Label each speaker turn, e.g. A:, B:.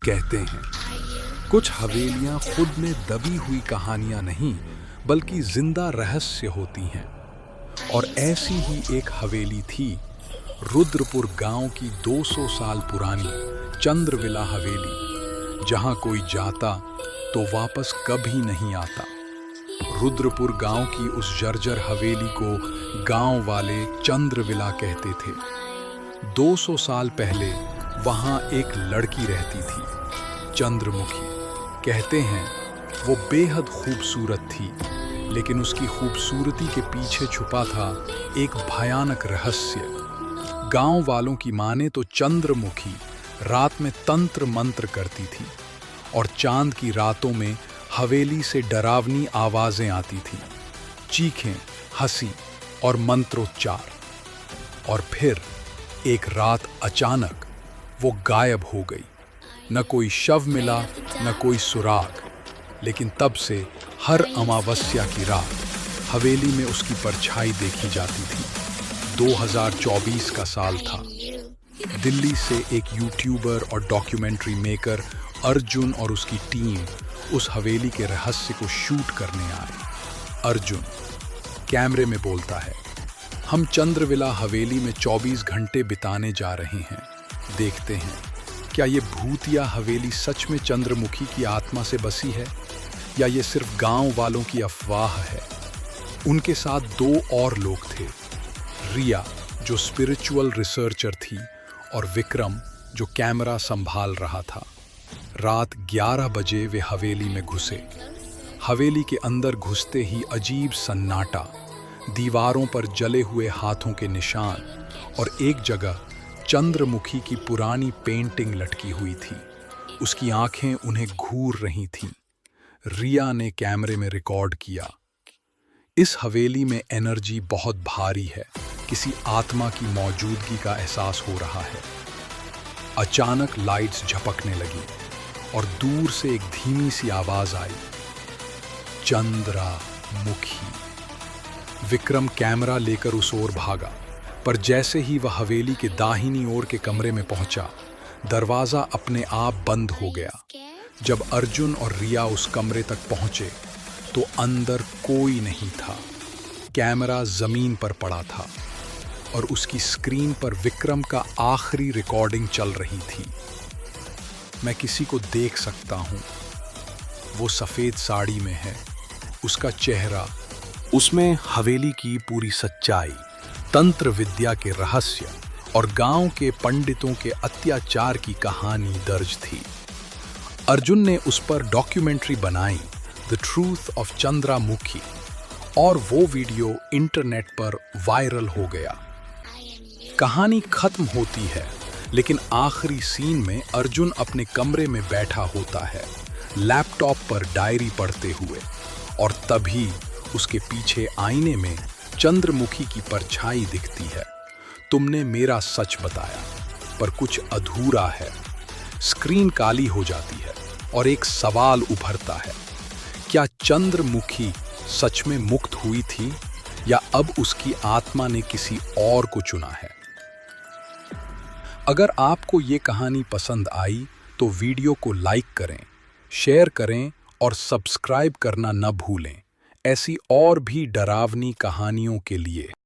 A: कहते हैं कुछ हवेलियां खुद में दबी हुई कहानियां नहीं बल्कि जिंदा रहस्य होती हैं। और ऐसी ही एक हवेली थी रुद्रपुर गांव की 200 साल पुरानी चंद्रविला हवेली, जहां कोई जाता तो वापस कभी नहीं आता। रुद्रपुर गांव की उस जर्जर हवेली को गांव वाले चंद्रविला कहते थे। 200 साल पहले वहां एक लड़की रहती थी, चंद्रमुखी। कहते हैं वो बेहद खूबसूरत थी, लेकिन उसकी खूबसूरती के पीछे छुपा था एक भयानक रहस्य। गांव वालों की माने तो चंद्रमुखी रात में तंत्र मंत्र करती थी और चांद की रातों में हवेली से डरावनी आवाजें आती थीं, चीखें, हंसी और मंत्रोच्चार। और फिर एक रात अचानक वो गायब हो गई। न कोई शव मिला, न कोई सुराग, लेकिन तब से हर अमावस्या की रात हवेली में उसकी परछाई देखी जाती थी। 2024 का साल था। दिल्ली से एक यूट्यूबर और डॉक्यूमेंट्री मेकर अर्जुन और उसकी टीम उस हवेली के रहस्य को शूट करने आए। अर्जुन कैमरे में बोलता है, हम चंद्रविला हवेली में 24 घंटे बिताने जा रहे हैं। देखते हैं क्या ये भूतिया हवेली सच में चंद्रमुखी की आत्मा से बसी है या ये सिर्फ गांव वालों की अफवाह है। उनके साथ 2 और लोग थे, रिया जो स्पिरिचुअल रिसर्चर थी और विक्रम जो कैमरा संभाल रहा था। रात 11 बजे वे हवेली में घुसे। हवेली के अंदर घुसते ही अजीब सन्नाटा, दीवारों पर जले हुए हाथों के निशान और एक जगह चंद्रमुखी की पुरानी पेंटिंग लटकी हुई थी। उसकी आंखें उन्हें घूर रही थीं। रिया ने कैमरे में रिकॉर्ड किया। इस हवेली में एनर्जी बहुत भारी है, किसी आत्मा की मौजूदगी का एहसास हो रहा है। अचानक लाइट्स झपकने लगी और दूर से एक धीमी सी आवाज आई, चंद्रमुखी। विक्रम कैमरा लेकर उस ओर भागा, पर जैसे ही वह हवेली के दाहिनी ओर के कमरे में पहुंचा, दरवाजा अपने आप बंद हो गया। जब अर्जुन और रिया उस कमरे तक पहुंचे तो अंदर कोई नहीं था। कैमरा जमीन पर पड़ा था और उसकी स्क्रीन पर विक्रम का आखिरी रिकॉर्डिंग चल रही थी। मैं किसी को देख सकता हूं, वो सफेद साड़ी में है, उसका चेहरा, उसमें हवेली की पूरी सच्चाई, तंत्र विद्या के रहस्य और गांव के पंडितों के अत्याचार की कहानी दर्ज थी। अर्जुन ने उस पर डॉक्यूमेंट्री बनाई, द ट्रूथ ऑफ चंद्रमुखी, और वो वीडियो इंटरनेट पर वायरल हो गया। कहानी खत्म होती है, लेकिन आखिरी सीन में अर्जुन अपने कमरे में बैठा होता है, लैपटॉप पर डायरी पढ़ते हुए, और तभी उसके पीछे आईने में चंद्रमुखी की परछाई दिखती है। तुमने मेरा सच बताया, पर कुछ अधूरा है। स्क्रीन काली हो जाती है और एक सवाल उभरता है, क्या चंद्रमुखी सच में मुक्त हुई थी या अब उसकी आत्मा ने किसी और को चुना है? अगर आपको ये कहानी पसंद आई तो वीडियो को लाइक करें, शेयर करें और सब्सक्राइब करना न भूलें, ऐसी और भी डरावनी कहानियों के लिए।